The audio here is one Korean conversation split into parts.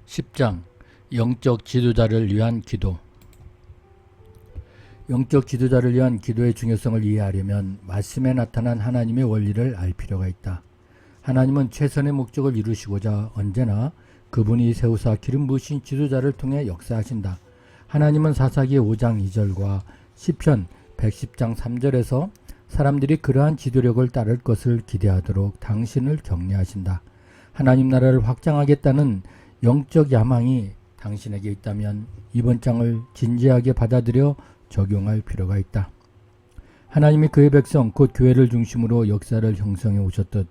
10장 영적 지도자를 위한 기도. 영적 지도자를 위한 기도의 중요성을 이해하려면 말씀에 나타난 하나님의 원리를 알 필요가 있다. 하나님은 최선의 목적을 이루시고자 언제나 그분이 세우사 기름 부으신 지도자를 통해 역사하신다. 하나님은 사사기 5장 2절과 시편 110장 3절에서 사람들이 그러한 지도력을 따를 것을 기대하도록 당신을 격려하신다. 하나님 나라를 확장하겠다는 영적 야망이 당신에게 있다면 이번 장을 진지하게 받아들여 적용할 필요가 있다. 하나님이 그의 백성 곧 교회를 중심으로 역사를 형성해 오셨듯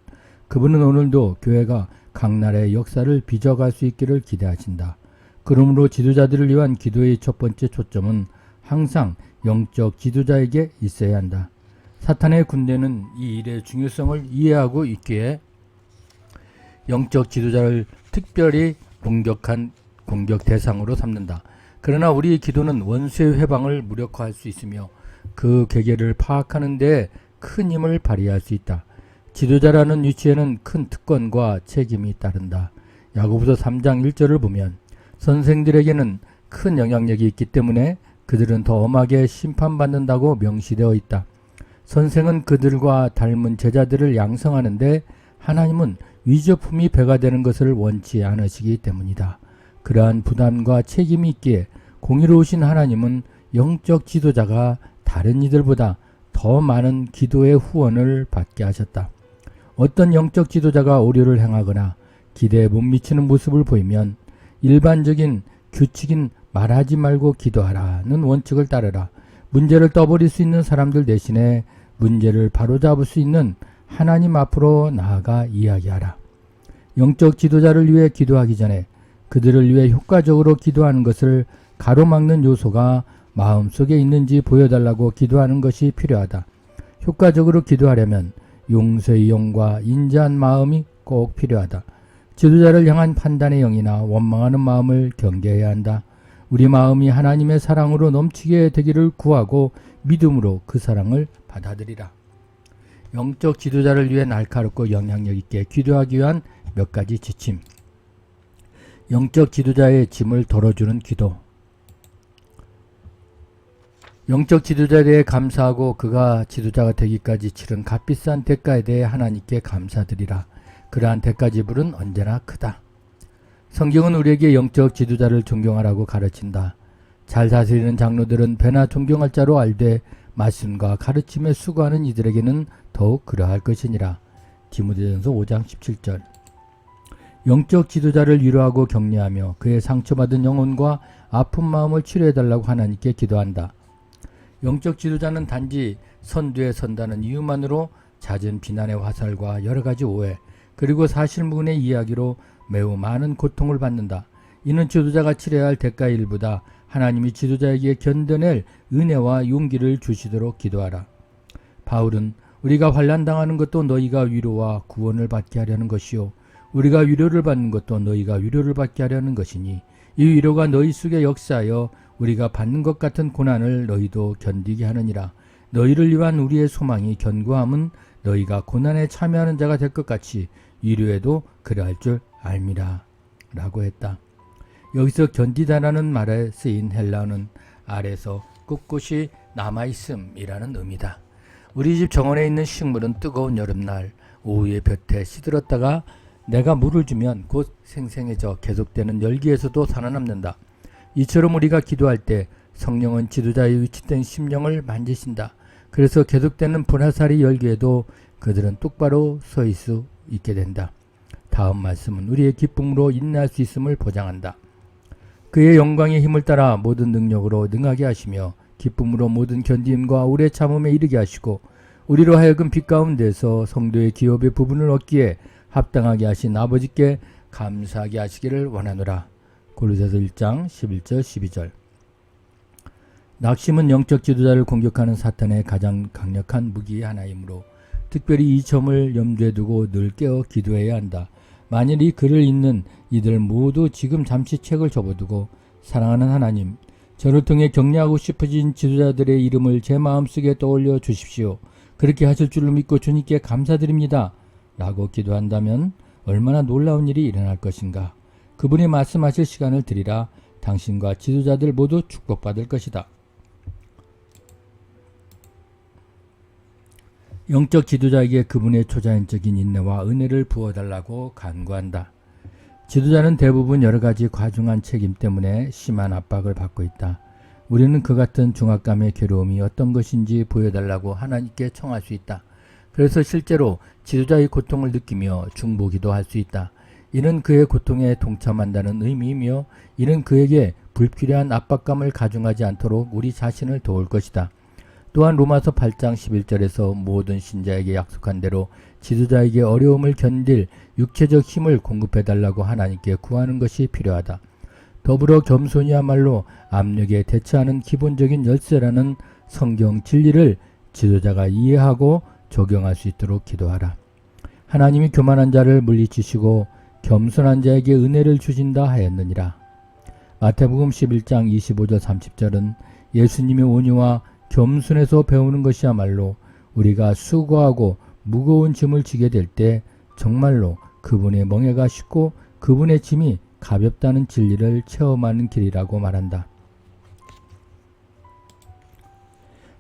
그분은 오늘도 교회가 각 나라의 역사를 빚어갈 수 있기를 기대하신다. 그러므로 지도자들을 위한 기도의 첫 번째 초점은 항상 영적 지도자에게 있어야 한다. 사탄의 군대는 이 일의 중요성을 이해하고 있기에 영적 지도자를 특별히 공격 대상으로 삼는다. 그러나 우리의 기도는 원수의 회방을 무력화할 수 있으며 그 계계를 파악하는 데 큰 힘을 발휘할 수 있다. 지도자라는 위치에는 큰 특권과 책임이 따른다. 야고보서 3장 1절을 보면 선생들에게는 큰 영향력이 있기 때문에 그들은 더 엄하게 심판받는다고 명시되어 있다. 선생은 그들과 닮은 제자들을 양성하는데 하나님은 위조품이 배가 되는 것을 원치 않으시기 때문이다. 그러한 부담과 책임이 있기에 공의로우신 하나님은 영적 지도자가 다른 이들보다 더 많은 기도의 후원을 받게 하셨다. 어떤 영적 지도자가 오류를 행하거나 기대에 못 미치는 모습을 보이면 일반적인 규칙인 말하지 말고 기도하라는 원칙을 따르라. 문제를 떠버릴 수 있는 사람들 대신에 문제를 바로잡을 수 있는 하나님 앞으로 나아가 이야기하라. 영적 지도자를 위해 기도하기 전에 그들을 위해 효과적으로 기도하는 것을 가로막는 요소가 마음속에 있는지 보여달라고 기도하는 것이 필요하다. 효과적으로 기도하려면 용서의 영과 인자한 마음이 꼭 필요하다. 지도자를 향한 판단의 영이나 원망하는 마음을 경계해야 한다. 우리 마음이 하나님의 사랑으로 넘치게 되기를 구하고 믿음으로 그 사랑을 받아들이라. 영적 지도자를 위해 날카롭고 영향력 있게 기도하기 위한 몇 가지 지침. 영적 지도자의 짐을 덜어주는 기도. 영적 지도자에 대해 감사하고 그가 지도자가 되기까지 치른 값비싼 대가에 대해 하나님께 감사드리라. 그러한 대가 지불은 언제나 크다. 성경은 우리에게 영적 지도자를 존경하라고 가르친다. 잘 다스리는 장로들은 배나 존경할 자로 알되 말씀과 가르침에 수고하는 이들에게는 더욱 그러할 것이니라. 디모데전서 5장 17절. 영적 지도자를 위로하고 격려하며 그의 상처받은 영혼과 아픈 마음을 치료해달라고 하나님께 기도한다. 영적 지도자는 단지 선두에 선다는 이유만으로 잦은 비난의 화살과 여러가지 오해 그리고 사실무근의 이야기로 매우 많은 고통을 받는다. 이는 지도자가 치러야 할 대가의 일보다 하나님이 지도자에게 견뎌낼 은혜와 용기를 주시도록 기도하라. 바울은 우리가 환난당하는 것도 너희가 위로와 구원을 받게 하려는 것이요 우리가 위로를 받는 것도 너희가 위로를 받게 하려는 것이니 이 위로가 너희 속에 역사하여 우리가 받는 것 같은 고난을 너희도 견디게 하느니라. 너희를 위한 우리의 소망이 견고함은 너희가 고난에 참여하는 자가 될 것 같이 위로에도 그러할 줄 알미라 라고 했다. 여기서 견디다라는 말에 쓰인 헬라어는 아래서 꿋꿋이 남아있음이라는 의미다. 우리 집 정원에 있는 식물은 뜨거운 여름날 오후에 볕에 시들었다가 내가 물을 주면 곧 생생해져 계속되는 열기에서도 살아남는다. 이처럼 우리가 기도할 때 성령은 지도자의 위치된 심령을 만지신다. 그래서 계속되는 불화살이 열기에도 그들은 똑바로 서 있을 수 있게 된다. 다음 말씀은 우리의 기쁨으로 인내할 수 있음을 보장한다. 그의 영광의 힘을 따라 모든 능력으로 능하게 하시며 기쁨으로 모든 견디임과 오래 참음에 이르게 하시고 우리로 하여금 빛 가운데서 성도의 기업의 부분을 얻기에 합당하게 하신 아버지께 감사하게 하시기를 원하노라. 골로새서 1장 11절 12절. 낙심은 영적 지도자를 공격하는 사탄의 가장 강력한 무기의 하나이므로 특별히 이 점을 염두에 두고 늘 깨어 기도해야 한다. 만일 이 글을 읽는 이들 모두 지금 잠시 책을 접어두고 사랑하는 하나님, 저를 통해 격려하고 싶어진 지도자들의 이름을 제 마음속에 떠올려 주십시오. 그렇게 하실 줄을 믿고 주님께 감사드립니다. 라고 기도한다면 얼마나 놀라운 일이 일어날 것인가. 그분이 말씀하실 시간을 드리라. 당신과 지도자들 모두 축복받을 것이다. 영적 지도자에게 그분의 초자연적인 인내와 은혜를 부어달라고 간구한다. 지도자는 대부분 여러가지 과중한 책임 때문에 심한 압박을 받고 있다. 우리는 그 같은 중압감의 괴로움이 어떤 것인지 보여달라고 하나님께 청할 수 있다. 그래서 실제로 지도자의 고통을 느끼며 중보기도 할 수 있다. 이는 그의 고통에 동참한다는 의미이며 이는 그에게 불필요한 압박감을 가중하지 않도록 우리 자신을 도울 것이다. 또한 로마서 8장 11절에서 모든 신자에게 약속한 대로 지도자에게 어려움을 견딜 육체적 힘을 공급해달라고 하나님께 구하는 것이 필요하다. 더불어 겸손이야말로 압력에 대처하는 기본적인 열쇠라는 성경 진리를 지도자가 이해하고 적용할 수 있도록 기도하라. 하나님이 교만한 자를 물리치시고 겸손한 자에게 은혜를 주신다 하였느니라. 마태복음 11장 25절 30절은 예수님의 온유와 겸손에서 배우는 것이야말로 우리가 수고하고 무거운 짐을 지게 될 때 정말로 그분의 멍에가 쉽고 그분의 짐이 가볍다는 진리를 체험하는 길이라고 말한다.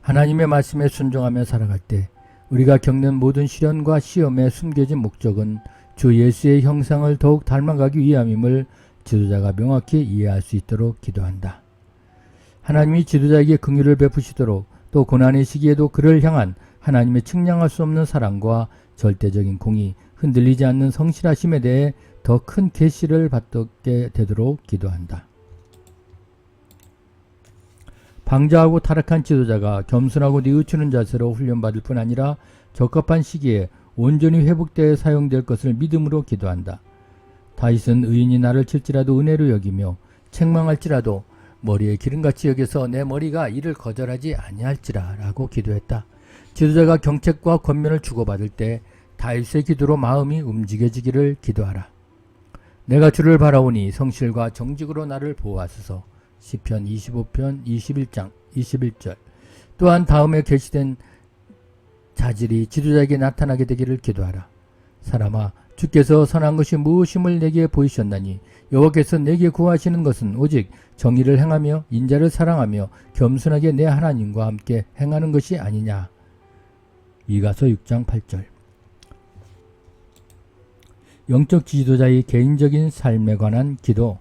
하나님의 말씀에 순종하며 살아갈 때 우리가 겪는 모든 시련과 시험의 숨겨진 목적은 주 예수의 형상을 더욱 닮아가기 위함임을 지도자가 명확히 이해할 수 있도록 기도한다. 하나님이 지도자에게 긍휼을 베푸시도록 또 고난의 시기에도 그를 향한 하나님의 측량할 수 없는 사랑과 절대적인 공의, 흔들리지 않는 성실하심에 대해 더 큰 계시를 받게 되도록 기도한다. 방자하고 타락한 지도자가 겸손하고 뉘우치는 자세로 훈련받을 뿐 아니라 적합한 시기에 온전히 회복되어 사용될 것을 믿음으로 기도한다. 다윗은 의인이 나를 칠지라도 은혜로 여기며 책망할지라도 머리에 기름같이 여겨서 내 머리가 이를 거절하지 아니할지라 라고 기도했다. 지도자가 경책과 권면을 주고받을 때 다윗의 기도로 마음이 움직여지기를 기도하라. 내가 주를 바라오니 성실과 정직으로 나를 보호하소서. 시편 25편 21장 21절. 또한 다음에 계시된 자질이 지도자에게 나타나게 되기를 기도하라. 사람아, 주께서 선한 것이 무엇임을 내게 보이셨나니 여호와께서 내게 구하시는 것은 오직 정의를 행하며 인자를 사랑하며 겸손하게 내 하나님과 함께 행하는 것이 아니냐. 미가서 6장 8절. 영적 지도자의 개인적인 삶에 관한 기도.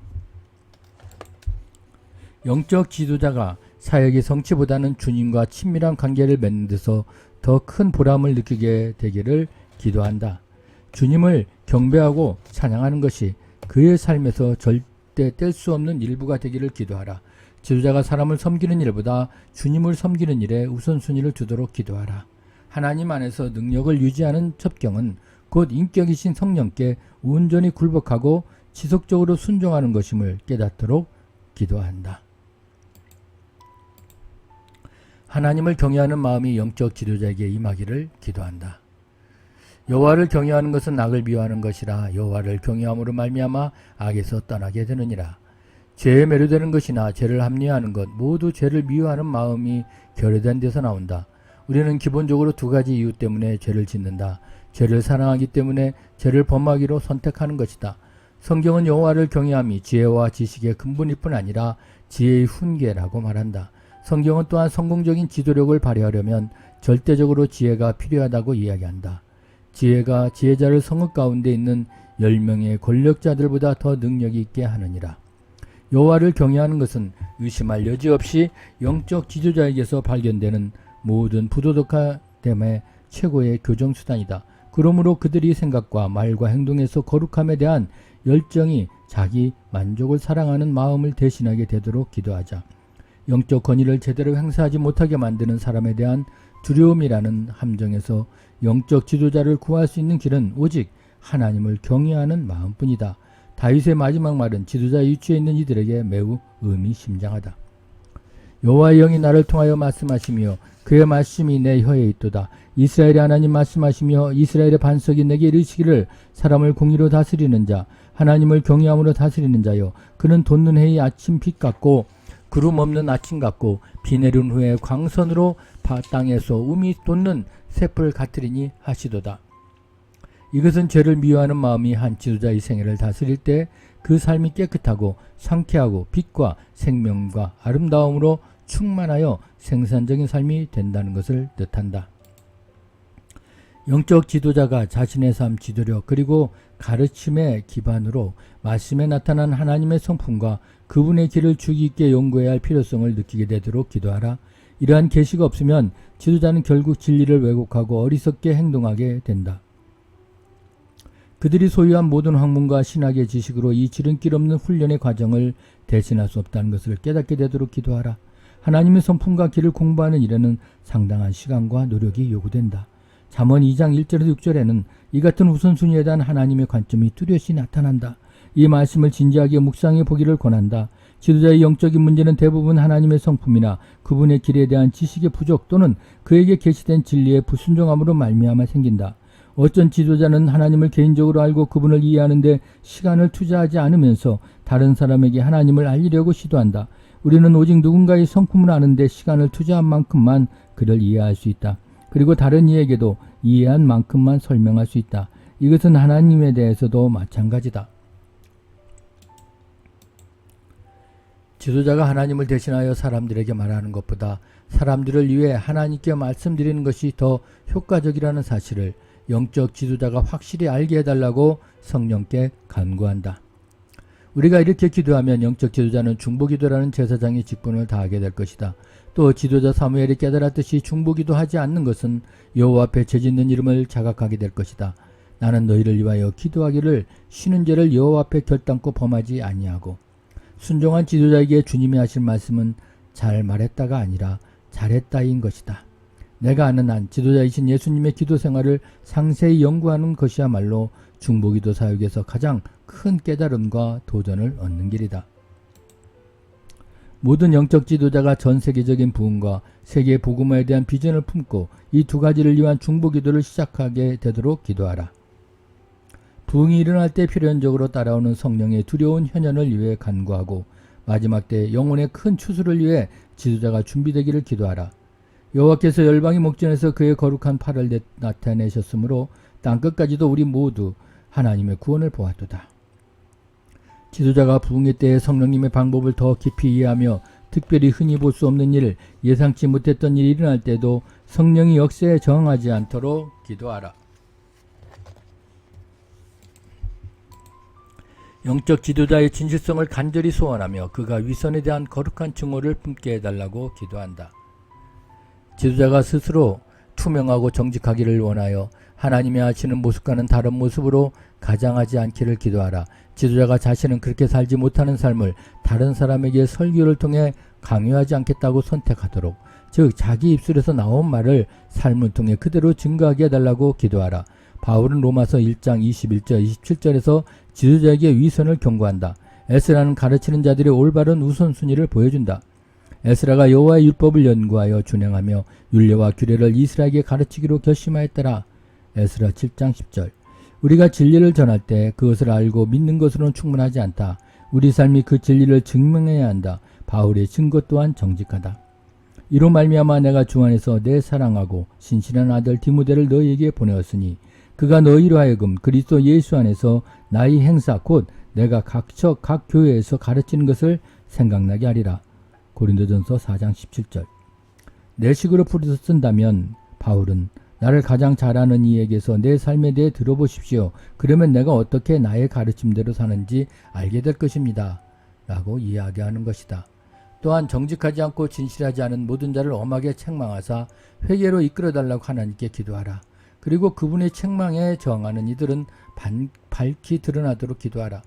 영적 지도자가 사역의 성취보다는 주님과 친밀한 관계를 맺는 데서 더 큰 보람을 느끼게 되기를 기도한다. 주님을 경배하고 찬양하는 것이 그의 삶에서 절대 뗄 수 없는 일부가 되기를 기도하라. 지도자가 사람을 섬기는 일보다 주님을 섬기는 일에 우선순위를 두도록 기도하라. 하나님 안에서 능력을 유지하는 첩경은 곧 인격이신 성령께 온전히 굴복하고 지속적으로 순종하는 것임을 깨닫도록 기도한다. 하나님을 경외하는 마음이 영적 지도자에게 임하기를 기도한다. 여호와를 경외하는 것은 악을 미워하는 것이라. 여호와를 경외함으로 말미암아 악에서 떠나게 되느니라. 죄에 매료되는 것이나 죄를 합리화하는 것 모두 죄를 미워하는 마음이 결여된 데서 나온다. 우리는 기본적으로 두 가지 이유 때문에 죄를 짓는다. 죄를 사랑하기 때문에 죄를 범하기로 선택하는 것이다. 성경은 여호와를 경외함이 지혜와 지식의 근본일 뿐 아니라 지혜의 훈계라고 말한다. 성경은 또한 성공적인 지도력을 발휘하려면 절대적으로 지혜가 필요하다고 이야기한다. 지혜가 지혜자를 성읍 가운데 있는 10명의 권력자들보다 더 능력이 있게 하느니라. 여호와를 경외하는 것은 의심할 여지 없이 영적 지도자에게서 발견되는 모든 부도덕함의 최고의 교정수단이다. 그러므로 그들이 생각과 말과 행동에서 거룩함에 대한 열정이 자기 만족을 사랑하는 마음을 대신하게 되도록 기도하자. 영적 권위를 제대로 행사하지 못하게 만드는 사람에 대한 두려움이라는 함정에서 영적 지도자를 구할 수 있는 길은 오직 하나님을 경외하는 마음뿐이다. 다윗의 마지막 말은 지도자의 위치에 있는 이들에게 매우 의미심장하다. 여호와의 영이 나를 통하여 말씀하시며 그의 말씀이 내 혀에 있도다. 이스라엘의 하나님 말씀하시며 이스라엘의 반석이 내게 이르시기를 사람을 공의로 다스리는 자, 하나님을 경외함으로 다스리는 자여, 그는 돋는 해의 아침 빛 같고 구름 없는 아침 같고 비 내린 후에 광선으로 땅에서 우미 돋는 샘불 같으리니 하시도다. 이것은 죄를 미워하는 마음이 한 지도자의 생애를 다스릴 때 그 삶이 깨끗하고 상쾌하고 빛과 생명과 아름다움으로 충만하여 생산적인 삶이 된다는 것을 뜻한다. 영적 지도자가 자신의 삶 지도력 그리고 가르침의 기반으로 말씀에 나타난 하나님의 성품과 그분의 길을 주의 있게 연구해야 할 필요성을 느끼게 되도록 기도하라. 이러한 계시가 없으면 지도자는 결국 진리를 왜곡하고 어리석게 행동하게 된다. 그들이 소유한 모든 학문과 신학의 지식으로 이 지름길 없는 훈련의 과정을 대신할 수 없다는 것을 깨닫게 되도록 기도하라. 하나님의 성품과 길을 공부하는 일에는 상당한 시간과 노력이 요구된다. 잠언 2장 1절에서 6절에는 이 같은 우선순위에 대한 하나님의 관점이 뚜렷이 나타난다. 이 말씀을 진지하게 묵상해 보기를 권한다. 지도자의 영적인 문제는 대부분 하나님의 성품이나 그분의 길에 대한 지식의 부족 또는 그에게 계시된 진리의 불순종함으로 말미암아 생긴다. 어쩐 지도자는 하나님을 개인적으로 알고 그분을 이해하는 데 시간을 투자하지 않으면서 다른 사람에게 하나님을 알리려고 시도한다. 우리는 오직 누군가의 성품을 아는 데 시간을 투자한 만큼만 그를 이해할 수 있다. 그리고 다른 이에게도 이해한 만큼만 설명할 수 있다. 이것은 하나님에 대해서도 마찬가지다. 지도자가 하나님을 대신하여 사람들에게 말하는 것보다 사람들을 위해 하나님께 말씀드리는 것이 더 효과적이라는 사실을 영적 지도자가 확실히 알게 해달라고 성령께 간구한다. 우리가 이렇게 기도하면 영적 지도자는 중보기도라는 제사장의 직분을 다하게 될 것이다. 또 지도자 사무엘이 깨달았듯이 중보기도 하지 않는 것은 여호와 앞에 죄짓는 이름을 자각하게 될 것이다. 나는 너희를 위하여 기도하기를 쉬는 죄를 여호와 앞에 결단코 범하지 아니하고. 순종한 지도자에게 주님이 하신 말씀은 잘 말했다가 아니라 잘했다인 것이다. 내가 아는 한 지도자이신 예수님의 기도 생활을 상세히 연구하는 것이야말로 중보기도 사역에서 가장 큰 깨달음과 도전을 얻는 길이다. 모든 영적 지도자가 전 세계적인 부흥과 세계 복음화에 대한 비전을 품고 이 두 가지를 위한 중보기도를 시작하게 되도록 기도하라. 부흥이 일어날 때 필연적으로 따라오는 성령의 두려운 현현을 위해 간구하고 마지막 때 영혼의 큰 추수를 위해 지도자가 준비되기를 기도하라. 여호와께서 열방의 목전에서 그의 거룩한 팔을 나타내셨으므로 땅끝까지도 우리 모두 하나님의 구원을 보았도다. 지도자가 부흥의 때에 성령님의 방법을 더 깊이 이해하며 특별히 흔히 볼 수 없는 일, 예상치 못했던 일이 일어날 때도 성령이 역사에 저항하지 않도록 기도하라. 영적 지도자의 진실성을 간절히 소원하며 그가 위선에 대한 거룩한 증오를 품게 해달라고 기도한다. 지도자가 스스로 투명하고 정직하기를 원하여 하나님이 하시는 모습과는 다른 모습으로 가장하지 않기를 기도하라. 지도자가 자신은 그렇게 살지 못하는 삶을 다른 사람에게 설교를 통해 강요하지 않겠다고 선택하도록, 즉 자기 입술에서 나온 말을 삶을 통해 그대로 증거하게 해달라고 기도하라. 바울은 로마서 1장 21절 27절에서 지도자에게 위선을 경고한다. 에스라는 가르치는 자들의 올바른 우선순위를 보여준다. 에스라가 여호와의 율법을 연구하여 준행하며 율례와 규례를 이스라엘에게 가르치기로 결심하였더라. 에스라 7장 10절. 우리가 진리를 전할 때 그것을 알고 믿는 것으로는 충분하지 않다. 우리 삶이 그 진리를 증명해야 한다. 바울의 증거 또한 정직하다. 이로 말미암아 내가 주 안에서 내 사랑하고 신실한 아들 디모데를 너희에게 보내었으니 그가 너희로 하여금 그리스도 예수 안에서 나의 행사 곧 내가 각 교회에서 가르치는 것을 생각나게 하리라. 고린도전서 4장 17절. 내 식으로 풀어서 쓴다면 바울은 나를 가장 잘 아는 이에게서 내 삶에 대해 들어보십시오. 그러면 내가 어떻게 나의 가르침대로 사는지 알게 될 것입니다. 라고 이야기하는 것이다. 또한 정직하지 않고 진실하지 않은 모든 자를 엄하게 책망하사 회개로 이끌어달라고 하나님께 기도하라. 그리고 그분의 책망에 저항하는 이들은 밝히 드러나도록 기도하라.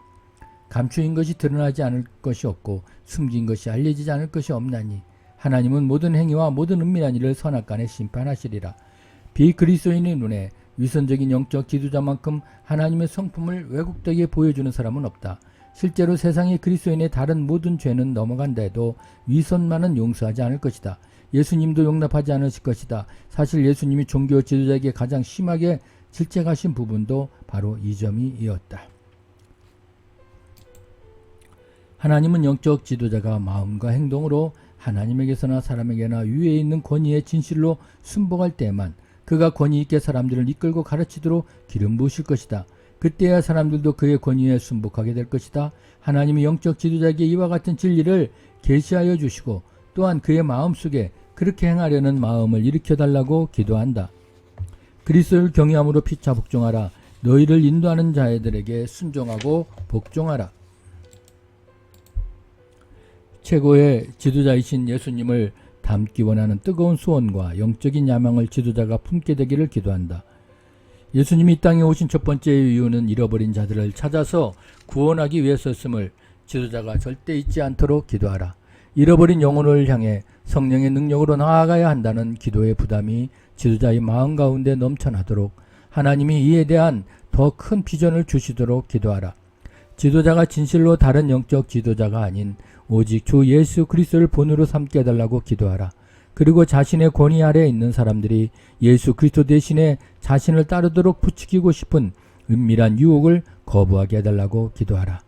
감추인 것이 드러나지 않을 것이 없고 숨긴 것이 알려지지 않을 것이 없나니 하나님은 모든 행위와 모든 은밀한 일을 선악간에 심판하시리라. 비그리스도인의 눈에 위선적인 영적 지도자만큼 하나님의 성품을 왜곡되게 보여주는 사람은 없다. 실제로 세상의 그리스도인의 다른 모든 죄는 넘어간다 해도 위선만은 용서하지 않을 것이다. 예수님도 용납하지 않으실 것이다. 사실 예수님이 종교 지도자에게 가장 심하게 질책하신 부분도 바로 이 점이었다. 하나님은 영적 지도자가 마음과 행동으로 하나님에게서나 사람에게나 위에 있는 권위의 진실로 순복할 때에만 그가 권위 있게 사람들을 이끌고 가르치도록 기름 부으실 것이다. 그때야 사람들도 그의 권위에 순복하게 될 것이다. 하나님이 영적 지도자에게 이와 같은 진리를 계시하여 주시고 또한 그의 마음속에 그렇게 행하려는 마음을 일으켜달라고 기도한다. 그리스도를 경외함으로 피차 복종하라. 너희를 인도하는 자들에게 순종하고 복종하라. 최고의 지도자이신 예수님을 닮기 원하는 뜨거운 소원과 영적인 야망을 지도자가 품게 되기를 기도한다. 예수님이 이 땅에 오신 첫 번째 이유는 잃어버린 자들을 찾아서 구원하기 위해서였음을 지도자가 절대 잊지 않도록 기도하라. 잃어버린 영혼을 향해 성령의 능력으로 나아가야 한다는 기도의 부담이 지도자의 마음 가운데 넘쳐나도록 하나님이 이에 대한 더 큰 비전을 주시도록 기도하라. 지도자가 진실로 다른 영적 지도자가 아닌 오직 주 예수 그리스도를 본으로 삼게 해달라고 기도하라. 그리고 자신의 권위 아래에 있는 사람들이 예수 그리스도 대신에 자신을 따르도록 부추기고 싶은 은밀한 유혹을 거부하게 해달라고 기도하라.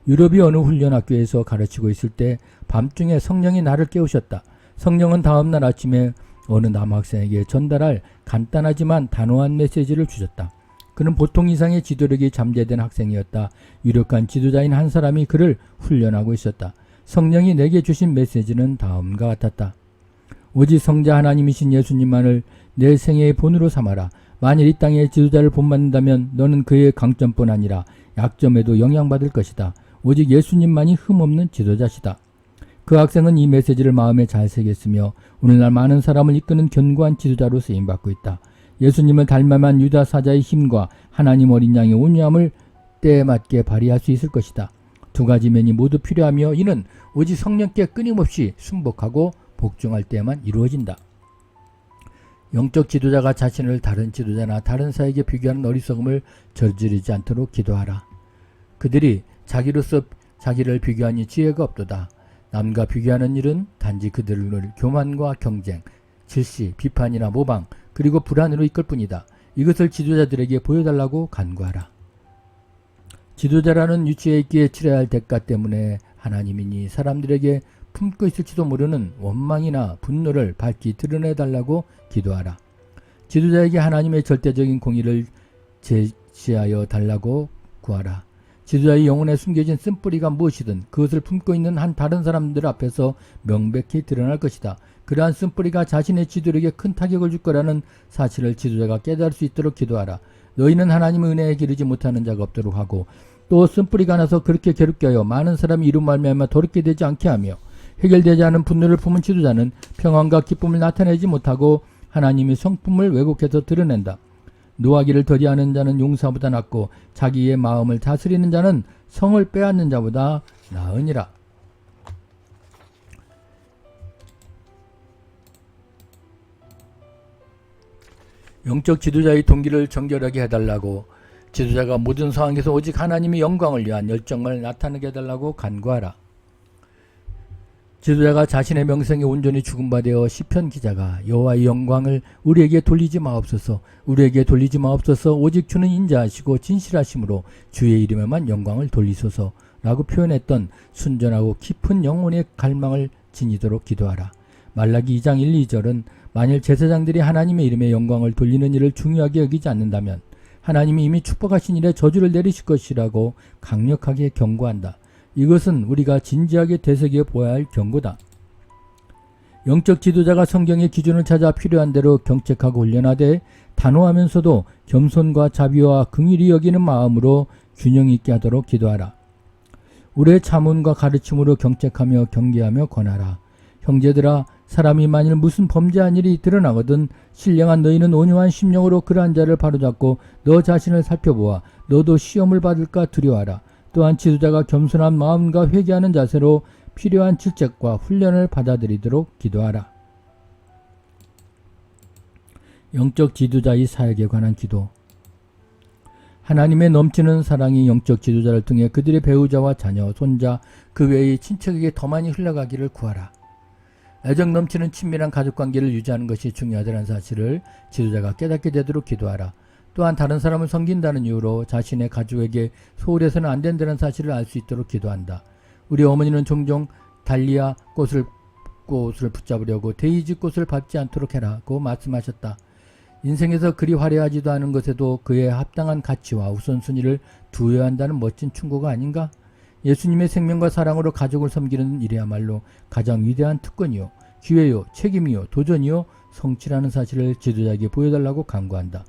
유럽이 어느 훈련학교에서 가르치고 있을 때 밤중에 성령이 나를 깨우셨다. 성령은 다음날 아침에 어느 남학생에게 전달할 간단하지만 단호한 메시지를 주셨다. 그는 보통 이상의 지도력이 잠재된 학생이었다. 유력한 지도자인 한 사람이 그를 훈련하고 있었다. 성령이 내게 주신 메시지는 다음과 같았다. 오직 성자 하나님이신 예수님만을 내 생애의 본으로 삼아라. 만일 이 땅에 지도자를 본받는다면 너는 그의 강점뿐 아니라 약점에도 영향받을 것이다. 오직 예수님만이 흠없는 지도자시다. 그 학생은 이 메시지를 마음에 잘 새겼으며 오늘날 많은 사람을 이끄는 견고한 지도자로 쓰임받고 있다. 예수님을 닮아만 유다 사자의 힘과 하나님 어린 양의 온유함을 때에 맞게 발휘할 수 있을 것이다. 두 가지 면이 모두 필요하며 이는 오직 성령께 끊임없이 순복하고 복종할 때에만 이루어진다. 영적 지도자가 자신을 다른 지도자나 다른 사에게 비교하는 어리석음을 저지르지 않도록 기도하라. 그들이 자기로서 자기를 비교하니 지혜가 없도다. 남과 비교하는 일은 단지 그들을 교만과 경쟁, 질시, 비판이나 모방, 그리고 불안으로 이끌 뿐이다. 이것을 지도자들에게 보여달라고 간구하라. 지도자라는 위치에 있기에 치러야 할 대가 때문에 하나님이니 사람들에게 품고 있을지도 모르는 원망이나 분노를 밝히 드러내달라고 기도하라. 지도자에게 하나님의 절대적인 공의를 제시하여 달라고 구하라. 지도자의 영혼에 숨겨진 쓴뿌리가 무엇이든 그것을 품고 있는 한 다른 사람들 앞에서 명백히 드러날 것이다. 그러한 쓴뿌리가 자신의 지도력에 큰 타격을 줄 거라는 사실을 지도자가 깨달을 수 있도록 기도하라. 너희는 하나님의 은혜에 기르지 못하는 자가 없도록 하고 또 쓴뿌리가 나서 그렇게 괴롭게 하여 많은 사람이 이로 말미암아 더럽게 되지 않게 하며 해결되지 않은 분노를 품은 지도자는 평안과 기쁨을 나타내지 못하고 하나님의 성품을 왜곡해서 드러낸다. 노하기를 더디하는 자는 용사보다 낫고 자기의 마음을 다스리는 자는 성을 빼앗는 자보다 나으니라. 영적 지도자의 동기를 정결하게 해달라고 지도자가 모든 상황에서 오직 하나님의 영광을 위한 열정을 나타내게 해달라고 간구하라. 지도자가 자신의 명성에 온전히 죽은 바 되어 시편 기자가 여호와의 영광을 우리에게 돌리지 마옵소서, 우리에게 돌리지 마옵소서, 오직 주는 인자하시고 진실하심으로 주의 이름에만 영광을 돌리소서 라고 표현했던 순전하고 깊은 영혼의 갈망을 지니도록 기도하라. 말라기 2장 1, 2절은 만일 제사장들이 하나님의 이름에 영광을 돌리는 일을 중요하게 여기지 않는다면 하나님이 이미 축복하신 일에 저주를 내리실 것이라고 강력하게 경고한다. 이것은 우리가 진지하게 되새겨 보아야 할 경고다. 영적 지도자가 성경의 기준을 찾아 필요한 대로 경책하고 훈련하되 단호하면서도 겸손과 자비와 긍휼히 여기는 마음으로 균형 있게 하도록 기도하라. 우리의 자문과 가르침으로 경책하며 경계하며 권하라. 형제들아, 사람이 만일 무슨 범죄한 일이 드러나거든 신령한 너희는 온유한 심령으로 그러한 자를 바로잡고 너 자신을 살펴보아 너도 시험을 받을까 두려워하라. 또한 지도자가 겸손한 마음과 회개하는 자세로 필요한 질책과 훈련을 받아들이도록 기도하라. 영적 지도자의 사역에 관한 기도. 하나님의 넘치는 사랑이 영적 지도자를 통해 그들의 배우자와 자녀, 손자, 그 외의 친척에게 더 많이 흘러가기를 구하라. 애정 넘치는 친밀한 가족관계를 유지하는 것이 중요하다는 사실을 지도자가 깨닫게 되도록 기도하라. 또한 다른 사람을 섬긴다는 이유로 자신의 가족에게 소홀해서는 안 된다는 사실을 알 수 있도록 기도한다. 우리 어머니는 종종 달리아 꽃을 붙잡으려고 데이지 꽃을 밟지 않도록 해라고 말씀하셨다. 인생에서 그리 화려하지도 않은 것에도 그에 합당한 가치와 우선순위를 두어야 한다는 멋진 충고가 아닌가? 예수님의 생명과 사랑으로 가족을 섬기는 일이야말로 가장 위대한 특권이요, 기회요, 책임이요, 도전이요, 성취라는 사실을 지도자에게 보여달라고 간구한다.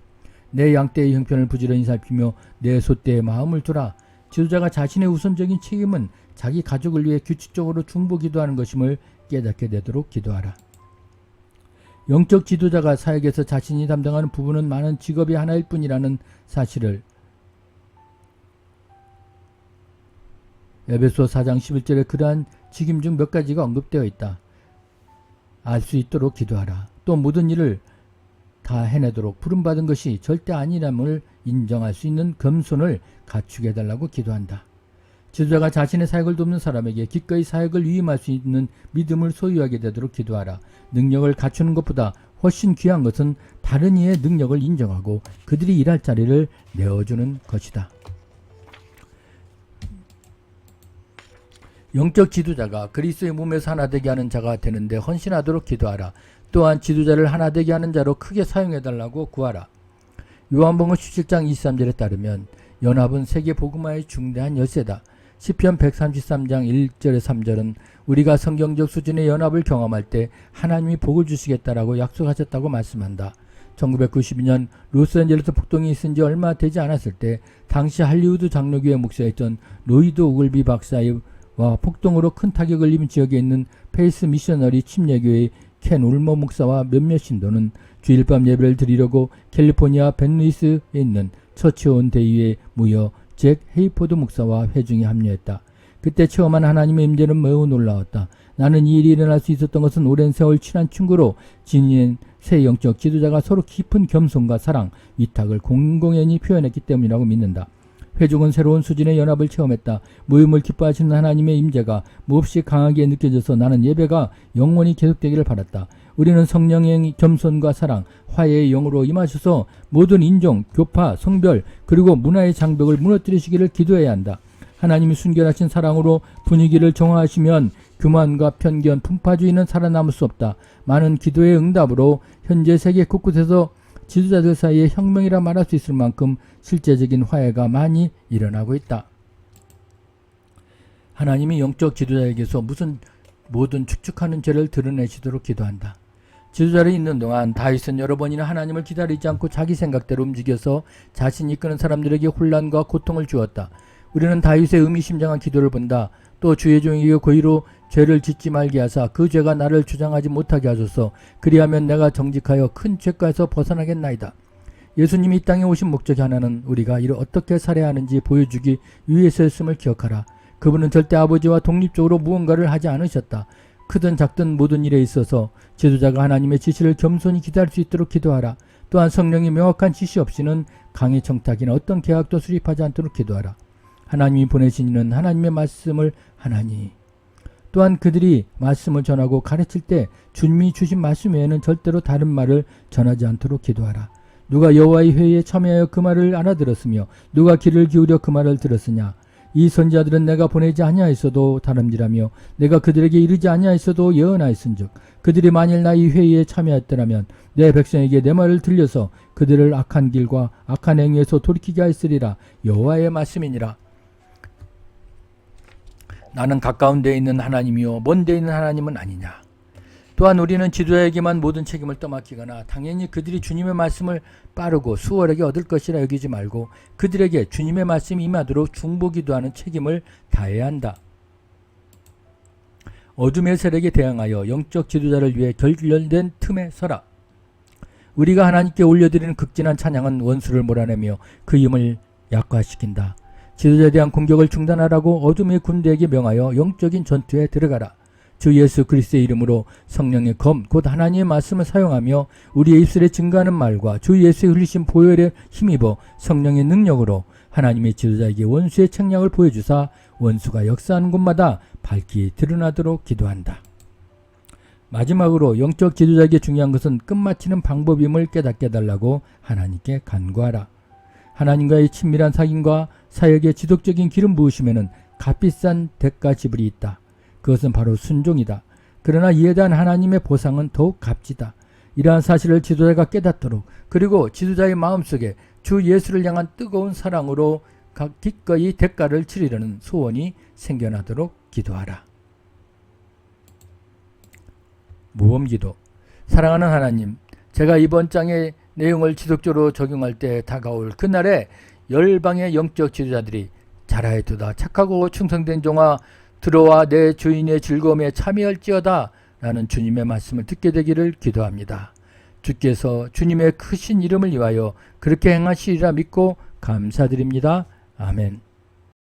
내 양떼의 형편을 부지런히 살피며 내 소떼의 마음을 두라. 지도자가 자신의 우선적인 책임은 자기 가족을 위해 규칙적으로 중보 기도하는 것임을 깨닫게 되도록 기도하라. 영적 지도자가 사역에서 자신이 담당하는 부분은 많은 직업의 하나일 뿐이라는 사실을 에베소 4장 11절에 그러한 직임 중 몇 가지가 언급되어 있다. 알 수 있도록 기도하라. 또 모든 일을 다 해내도록 부름받은 것이 절대 아니람을 인정할 수 있는 겸손을 갖추게 해달라고 기도한다. 지도자가 자신의 사역을 돕는 사람에게 기꺼이 사역을 위임할 수 있는 믿음을 소유하게 되도록 기도하라. 능력을 갖추는 것보다 훨씬 귀한 것은 다른 이의 능력을 인정하고 그들이 일할 자리를 내어주는 것이다. 영적 지도자가 그리스도의 몸에서 하나 되게 하는 자가 되는데 헌신하도록 기도하라. 또한 지도자를 하나 되게 하는 자로 크게 사용해달라고 구하라. 요한복음 17장 23절에 따르면 연합은 세계 복음화의 중대한 열쇠다. 시편 133장 1절에 3절은 우리가 성경적 수준의 연합을 경험할 때 하나님이 복을 주시겠다라고 약속하셨다고 말씀한다. 1992년 로스앤젤레스 폭동이 있은 지 얼마 되지 않았을 때 당시 할리우드 장로교회 목사였던 로이드 오글비 박사와 폭동으로 큰 타격을 입은 지역에 있는 페이스 미셔너리 침례교회의 켄 울머 목사와 몇몇 신도는 주일 밤 예배를 드리려고 캘리포니아 벤루이스에 있는 처치온 대위에 모여 잭 헤이포드 목사와 회중에 합류했다. 그때 체험한 하나님의 임재는 매우 놀라웠다. 나는 이 일이 일어날 수 있었던 것은 오랜 세월 친한 친구로 지닌 새 영적 지도자가 서로 깊은 겸손과 사랑, 위탁을 공공연히 표현했기 때문이라고 믿는다. 회중은 새로운 수준의 연합을 체험했다. 모임을 기뻐하시는 하나님의 임재가 몹시 강하게 느껴져서 나는 예배가 영원히 계속되기를 바랐다. 우리는 성령의 겸손과 사랑, 화해의 영으로 임하셔서 모든 인종, 교파, 성별 그리고 문화의 장벽을 무너뜨리시기를 기도해야 한다. 하나님이 순결하신 사랑으로 분위기를 정화하시면 교만과 편견, 분파주의는 살아남을 수 없다. 많은 기도의 응답으로 현재 세계 곳곳에서 지도자들 사이에 혁명이라 말할 수 있을 만큼 실제적인 화해가 많이 일어나고 있다. 하나님이 영적 지도자에게서 모든 축축하는 죄를 드러내시도록 기도한다. 지도자를 있는 동안 다윗은 여러 번이나 하나님을 기다리지 않고 자기 생각대로 움직여서 자신이 이끄는 사람들에게 혼란과 고통을 주었다. 우리는 다윗의 의미심장한 기도를 본다. 또 주의 종에게 고의로 죄를 짓지 말게 하사 그 죄가 나를 주장하지 못하게 하소서. 그리하면 내가 정직하여 큰 죄가에서 벗어나겠나이다. 예수님이 이 땅에 오신 목적이 하나는 우리가 이를 어떻게 살해하는지 보여주기 위해서였음을 기억하라. 그분은 절대 아버지와 독립적으로 무언가를 하지 않으셨다. 크든 작든 모든 일에 있어서 지도자가 하나님의 지시를 겸손히 기다릴 수 있도록 기도하라. 또한 성령이 명확한 지시 없이는 강의 청탁이나 어떤 계약도 수립하지 않도록 기도하라. 하나님이 보내신 이는 하나님의 말씀을 하나니 또한 그들이 말씀을 전하고 가르칠 때 주님이 주신 말씀 외에는 절대로 다른 말을 전하지 않도록 기도하라. 누가 여호와의 회의에 참여하여 그 말을 알아들었으며 누가 귀를 기울여 그 말을 들었으냐. 이 선지자들은 내가 보내지 아니하였어도 다름질하며 내가 그들에게 이르지 아니하였어도 예언하였은즉 그들이 만일 나의 회의에 참여했더라면 내 백성에게 내 말을 들려서 그들을 악한 길과 악한 행위에서 돌이키게 하였으리라. 여호와의 말씀이니라. 나는 가까운 데에 있는 하나님이요 먼 데에 있는 하나님은 아니냐. 또한 우리는 지도자에게만 모든 책임을 떠맡기거나 당연히 그들이 주님의 말씀을 빠르고 수월하게 얻을 것이라 여기지 말고 그들에게 주님의 말씀이 임하도록 중보기도 하는 책임을 다해야 한다. 어둠의 세력에 대항하여 영적 지도자를 위해 결렬된 틈에 서라. 우리가 하나님께 올려드리는 극진한 찬양은 원수를 몰아내며 그 힘을 약화시킨다. 지도자에 대한 공격을 중단하라고 어둠의 군대에게 명하여 영적인 전투에 들어가라. 주 예수 그리스도의 이름으로 성령의 검 곧 하나님의 말씀을 사용하며 우리의 입술에 증거하는 말과 주 예수의 흘리신 보혈에 힘입어 성령의 능력으로 하나님의 지도자에게 원수의 책략을 보여주사 원수가 역사하는 곳마다 밝히 드러나도록 기도한다. 마지막으로 영적 지도자에게 중요한 것은 끝마치는 방법임을 깨닫게 해달라고 하나님께 간구하라. 하나님과의 친밀한 사귐과 사역의 지속적인 기름 부으심에는 값비싼 대가 지불이 있다. 그것은 바로 순종이다. 그러나 이에 대한 하나님의 보상은 더욱 값지다. 이러한 사실을 지도자가 깨닫도록, 그리고 지도자의 마음속에 주 예수를 향한 뜨거운 사랑으로 기꺼이 대가를 치르려는 소원이 생겨나도록 기도하라. 모범기도. 사랑하는 하나님, 제가 이번 장의 내용을 지속적으로 적용할 때 다가올 그날에 열방의 영적 지도자들이 잘하였도다, 착하고 충성된 종아, 들어와 내 주인의 즐거움에 참여할지어다 라는 주님의 말씀을 듣게 되기를 기도합니다. 주께서 주님의 크신 이름을 위하여 그렇게 행하시리라 믿고 감사드립니다. 아멘.